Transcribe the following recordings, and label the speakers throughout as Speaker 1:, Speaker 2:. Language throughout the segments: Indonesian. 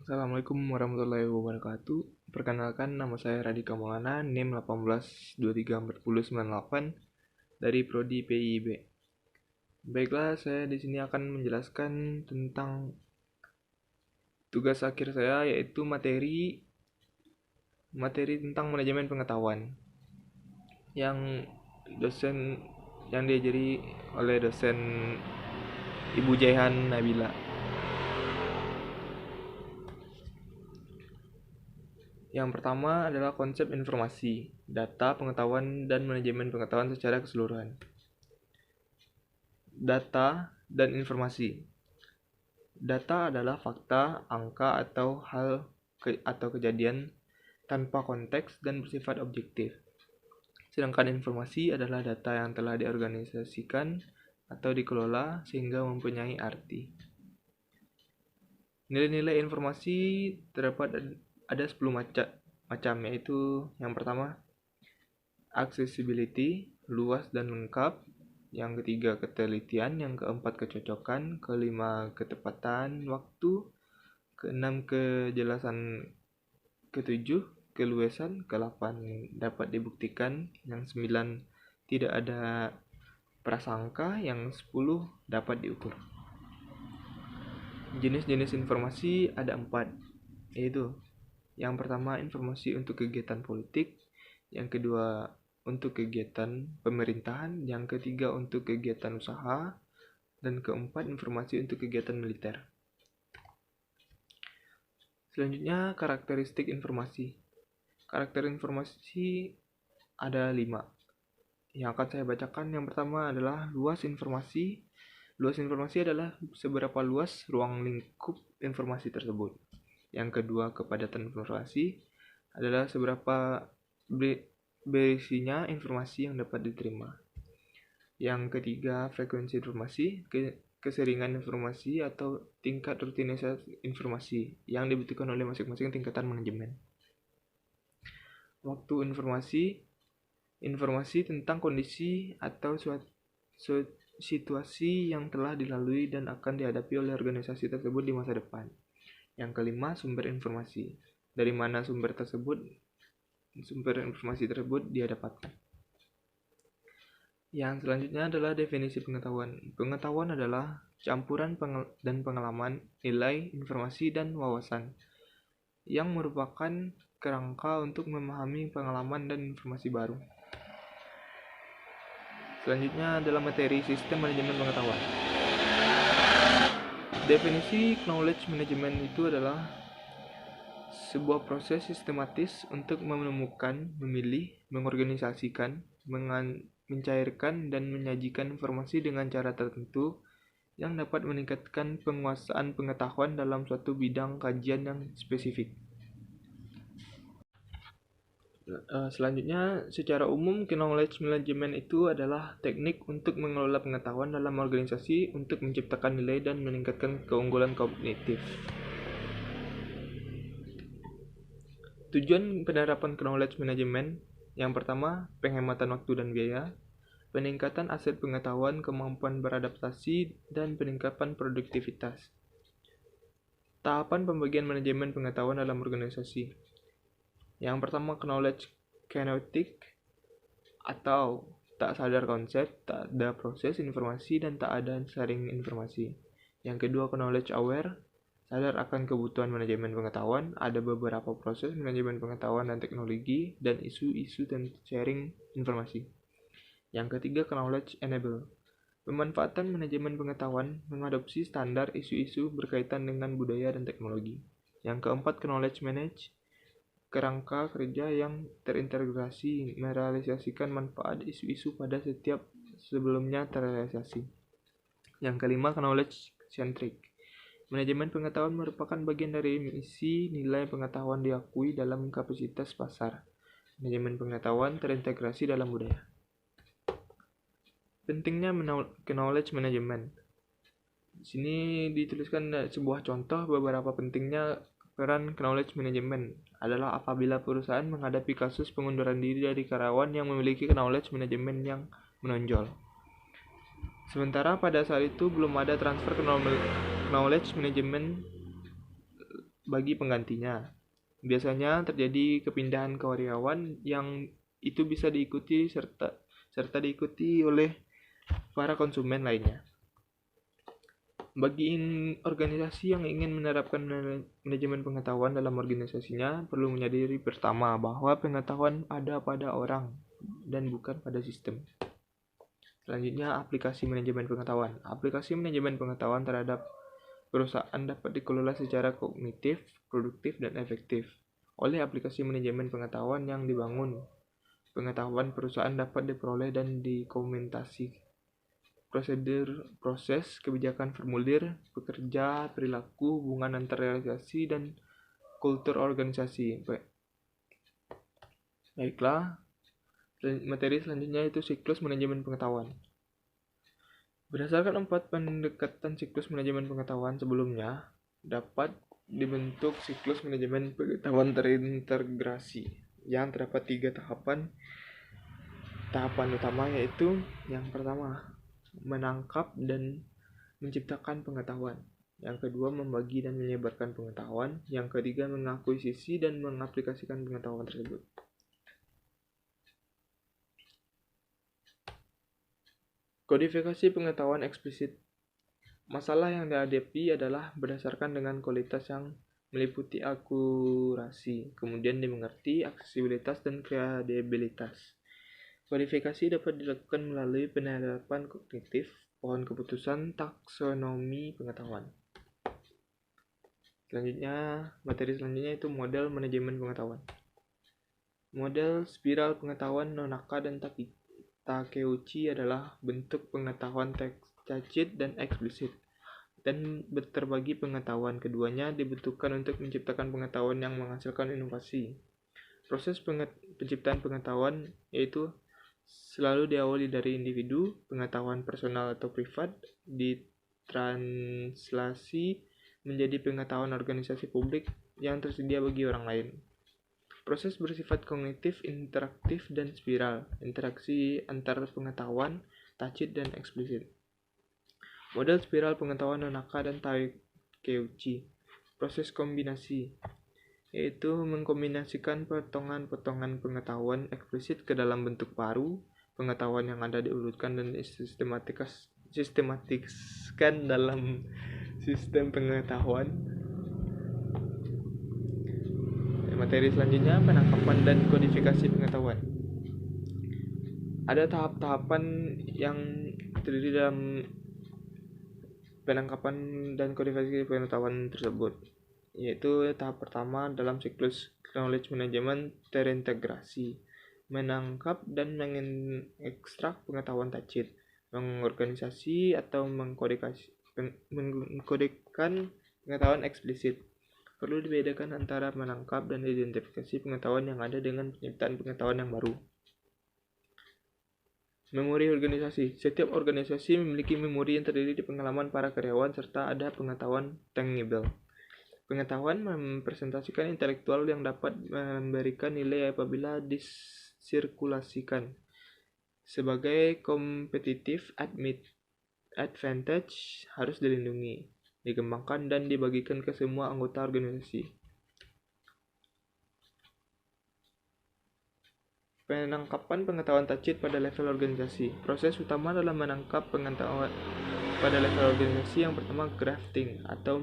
Speaker 1: Assalamualaikum warahmatullahi wabarakatuh. Perkenalkan, nama saya Radika Maulana, NIM 18234098 dari Prodi PIIB. Baiklah, saya di sini akan menjelaskan tentang tugas akhir saya, yaitu materi tentang manajemen pengetahuan yang diajari oleh dosen Ibu Jaihan Nabila. Yang pertama adalah konsep informasi, data, pengetahuan, dan manajemen pengetahuan secara keseluruhan. Data dan informasi. Data adalah fakta, angka, atau atau kejadian tanpa konteks dan bersifat objektif. Sedangkan informasi adalah data yang telah diorganisasikan atau dikelola sehingga mempunyai arti. Nilai-nilai informasi terdapat ada 10 macam, yaitu yang pertama accessibility, luas dan lengkap. Yang ketiga ketelitian, yang keempat kecocokan, kelima ketepatan waktu, keenam kejelasan, ketujuh keluasan, ke-8 dapat dibuktikan, yang 9 tidak ada prasangka, yang 10 dapat diukur. Jenis-jenis informasi ada 4, yaitu yang pertama informasi untuk kegiatan politik, yang kedua untuk kegiatan pemerintahan, yang ketiga untuk kegiatan usaha, dan keempat informasi untuk kegiatan militer. Selanjutnya karakteristik informasi. Karakter informasi ada 5 yang akan saya bacakan. Yang pertama adalah luas informasi. Luas informasi adalah seberapa luas ruang lingkup informasi tersebut. Yang kedua, kepadatan informasi adalah seberapa berisinya informasi yang dapat diterima. Yang ketiga, frekuensi informasi, keseringan informasi atau tingkat rutinitas informasi yang dibutuhkan oleh masing-masing tingkatan manajemen. Waktu informasi tentang kondisi atau situasi yang telah dilalui dan akan dihadapi oleh organisasi tersebut di masa depan. Yang kelima, sumber informasi. Dari mana sumber informasi tersebut dia dapatkan. Yang selanjutnya adalah definisi pengetahuan. Pengetahuan adalah campuran dan pengalaman, nilai, informasi, dan wawasan yang merupakan kerangka untuk memahami pengalaman dan informasi baru. Selanjutnya adalah materi sistem manajemen pengetahuan. Definisi knowledge management itu adalah sebuah proses sistematis untuk menemukan, memilih, mengorganisasikan, mencairkan, dan menyajikan informasi dengan cara tertentu yang dapat meningkatkan penguasaan pengetahuan dalam suatu bidang kajian yang spesifik. Selanjutnya, secara umum, knowledge management itu adalah teknik untuk mengelola pengetahuan dalam organisasi untuk menciptakan nilai dan meningkatkan keunggulan kognitif. Tujuan penerapan knowledge management yang pertama, penghematan waktu dan biaya, peningkatan aset pengetahuan, kemampuan beradaptasi, dan peningkatan produktivitas. Tahapan pembagian manajemen pengetahuan dalam organisasi. Yang pertama, knowledge kinetic atau tak sadar konsep, tak ada proses informasi, dan tak ada sharing informasi. Yang kedua, knowledge aware, sadar akan kebutuhan manajemen pengetahuan, ada beberapa proses manajemen pengetahuan dan teknologi, dan isu-isu dan sharing informasi. Yang ketiga, knowledge enable, pemanfaatan manajemen pengetahuan, mengadopsi standar isu-isu berkaitan dengan budaya dan teknologi. Yang keempat, knowledge manage, kerangka kerja yang terintegrasi, merealisasikan manfaat isu-isu pada setiap sebelumnya terrealisasi. Yang kelima, knowledge centric, manajemen pengetahuan merupakan bagian dari misi nilai pengetahuan diakui dalam kapasitas pasar. Manajemen pengetahuan terintegrasi dalam budaya. Pentingnya knowledge management. Di sini dituliskan sebuah contoh beberapa pentingnya peran knowledge management adalah apabila perusahaan menghadapi kasus pengunduran diri dari karyawan yang memiliki knowledge management yang menonjol. Sementara pada saat itu belum ada transfer knowledge management bagi penggantinya. Biasanya terjadi kepindahan karyawan yang itu bisa diikuti serta diikuti oleh para konsumen lainnya. Bagi organisasi yang ingin menerapkan manajemen pengetahuan dalam organisasinya, perlu menyadari pertama bahwa pengetahuan ada pada orang dan bukan pada sistem. Selanjutnya, aplikasi manajemen pengetahuan. Aplikasi manajemen pengetahuan terhadap perusahaan dapat dikelola secara kognitif, produktif, dan efektif. Oleh aplikasi manajemen pengetahuan yang dibangun, pengetahuan perusahaan dapat diperoleh dan dikomunikasikan. Prosedur, proses, kebijakan, formulir, pekerja, perilaku, hubungan antar organisasi, dan kultur organisasi. Baiklah, materi selanjutnya itu siklus manajemen pengetahuan. Berdasarkan 4 pendekatan siklus manajemen pengetahuan sebelumnya, dapat dibentuk siklus manajemen pengetahuan terintegrasi yang terdapat 3 tahapan. Tahapan utama yaitu yang pertama, menangkap dan menciptakan pengetahuan. Yang kedua, membagi dan menyebarkan pengetahuan. Yang ketiga, mengakuisisi dan mengaplikasikan pengetahuan tersebut. Kodifikasi pengetahuan eksplisit. Masalah yang dihadapi adalah berdasarkan dengan kualitas yang meliputi akurasi, kemudian dimengerti, aksesibilitas, dan kredibilitas. Kodifikasi dapat dilakukan melalui penerapan kognitif, pohon keputusan, taksonomi pengetahuan. Materi selanjutnya itu model manajemen pengetahuan. Model spiral pengetahuan Nonaka dan Takeuchi adalah bentuk pengetahuan tacit dan eksplisit, dan terbagi pengetahuan. Keduanya dibutuhkan untuk menciptakan pengetahuan yang menghasilkan inovasi. Proses penciptaan pengetahuan yaitu selalu diawali dari individu, pengetahuan personal atau privat, ditranslasi menjadi pengetahuan organisasi publik yang tersedia bagi orang lain. Proses bersifat kognitif, interaktif, dan spiral, interaksi antar pengetahuan, tacit dan eksplisit. Model spiral pengetahuan Nonaka dan Takeuchi. Proses kombinasi yaitu mengkombinasikan potongan-potongan pengetahuan eksplisit ke dalam bentuk baru. Pengetahuan yang ada diurutkan dan sistematiskan dalam sistem pengetahuan. Materi selanjutnya, penangkapan dan kodifikasi pengetahuan. Ada tahap-tahapan yang terdiri dalam penangkapan dan kodifikasi pengetahuan tersebut, yaitu tahap pertama dalam siklus knowledge management terintegrasi, menangkap dan mengekstrak pengetahuan tacit, mengorganisasi atau mengkodekan pengetahuan eksplisit. Perlu dibedakan antara menangkap dan identifikasi pengetahuan yang ada dengan penciptaan pengetahuan yang baru. Memori organisasi. Setiap organisasi memiliki memori yang terdiri di pengalaman para karyawan serta ada pengetahuan tangible. Pengetahuan mempresentasikan intelektual yang dapat memberikan nilai apabila disirkulasikan. Sebagai competitive advantage harus dilindungi, dikembangkan, dan dibagikan ke semua anggota organisasi. Penangkapan pengetahuan tacit pada level organisasi. Proses utama dalam menangkap pengetahuan pada level organisasi yang pertama grafting atau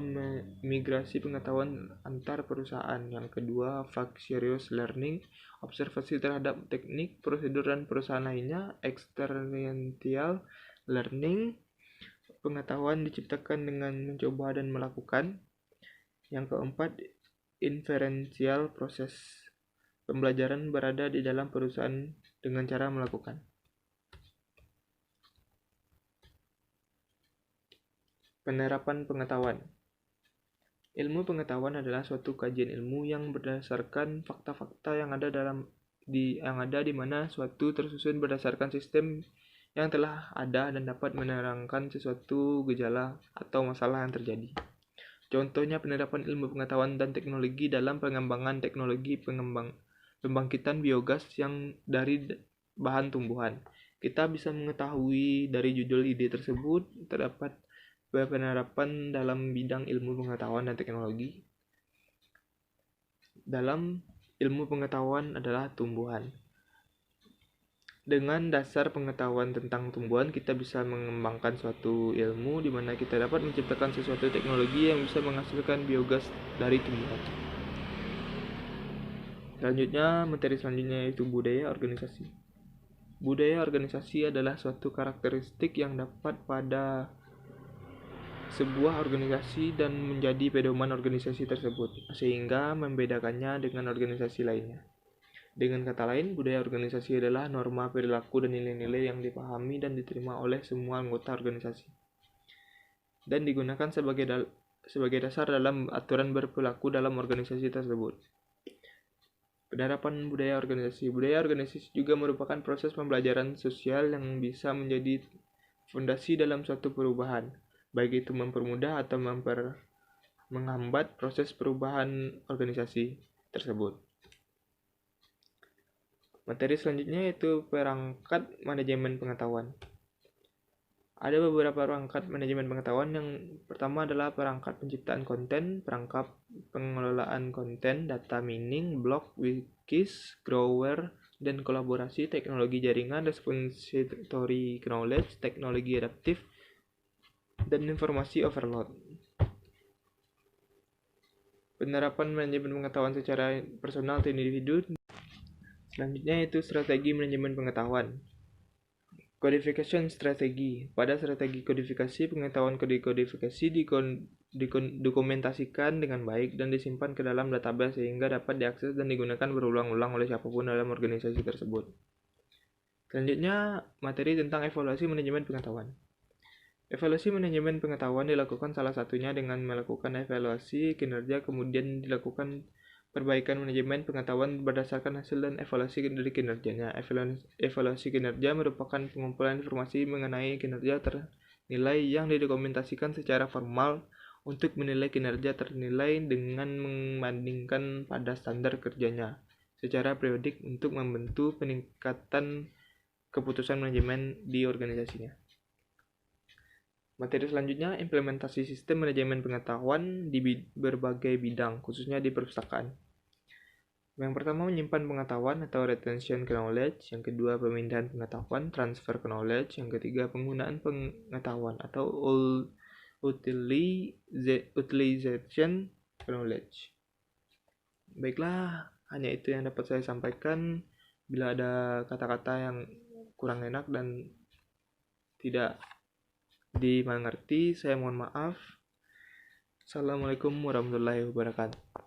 Speaker 1: migrasi pengetahuan antar perusahaan. Yang kedua vicarious learning, observasi terhadap teknik, prosedur, dan perusahaan lainnya. Experiential learning, pengetahuan diciptakan dengan mencoba dan melakukan. Yang keempat, inferential proses, pembelajaran berada di dalam perusahaan dengan cara melakukan. Penerapan pengetahuan. Ilmu pengetahuan adalah suatu kajian ilmu yang berdasarkan fakta-fakta yang ada di mana suatu tersusun berdasarkan sistem yang telah ada dan dapat menerangkan sesuatu gejala atau masalah yang terjadi. Contohnya penerapan ilmu pengetahuan dan teknologi dalam pengembangan teknologi pembangkitan biogas yang dari bahan tumbuhan. Kita bisa mengetahui dari judul ide tersebut terdapat penerapan dalam bidang ilmu pengetahuan dan teknologi. dalam ilmu pengetahuan adalah tumbuhan. Dengan dasar pengetahuan tentang tumbuhan, kita bisa mengembangkan suatu ilmu di mana kita dapat menciptakan sesuatu teknologi yang bisa menghasilkan biogas dari tumbuhan. Selanjutnya, materi selanjutnya yaitu budaya organisasi. Budaya organisasi adalah suatu karakteristik yang dapat pada sebuah organisasi dan menjadi pedoman organisasi tersebut, sehingga membedakannya dengan organisasi lainnya. Dengan kata lain, budaya organisasi adalah norma perilaku dan nilai-nilai yang dipahami dan diterima oleh semua anggota organisasi, dan digunakan sebagai dasar dalam aturan berperilaku dalam organisasi tersebut. Penerapan budaya organisasi. Budaya organisasi juga merupakan proses pembelajaran sosial yang bisa menjadi fondasi dalam suatu perubahan, baik itu mempermudah atau menghambat proses perubahan organisasi tersebut. Materi selanjutnya yaitu perangkat manajemen pengetahuan. Ada beberapa perangkat manajemen pengetahuan. Yang pertama adalah perangkat penciptaan konten, perangkat pengelolaan konten, data mining, blog, wikis, grower, dan kolaborasi, teknologi jaringan, repository knowledge, teknologi adaptif, dan informasi overload. Penerapan manajemen pengetahuan secara personal atau individu. Selanjutnya yaitu strategi manajemen pengetahuan. Codification strategi. Pada strategi kodifikasi, pengetahuan kodifikasi didokumentasikan dengan baik dan disimpan ke dalam database sehingga dapat diakses dan digunakan berulang-ulang oleh siapapun dalam organisasi tersebut. Selanjutnya, materi tentang evaluasi manajemen pengetahuan. Evaluasi manajemen pengetahuan dilakukan salah satunya dengan melakukan evaluasi kinerja, kemudian dilakukan perbaikan manajemen pengetahuan berdasarkan hasil dan evaluasi dari kinerjanya. Evaluasi kinerja merupakan pengumpulan informasi mengenai kinerja ternilai yang didokumentasikan secara formal untuk menilai kinerja ternilai dengan membandingkan pada standar kerjanya secara periodik untuk membantu peningkatan keputusan manajemen di organisasinya. Materi selanjutnya, implementasi sistem manajemen pengetahuan di berbagai bidang, khususnya di perpustakaan. Yang pertama, menyimpan pengetahuan atau retention knowledge. Yang kedua, pemindahan pengetahuan, transfer knowledge. Yang ketiga, penggunaan pengetahuan atau utilization knowledge. Baiklah, hanya itu yang dapat saya sampaikan. Bila ada kata-kata yang kurang enak dan tidak dimengerti, saya mohon maaf. Assalamualaikum warahmatullahi wabarakatuh.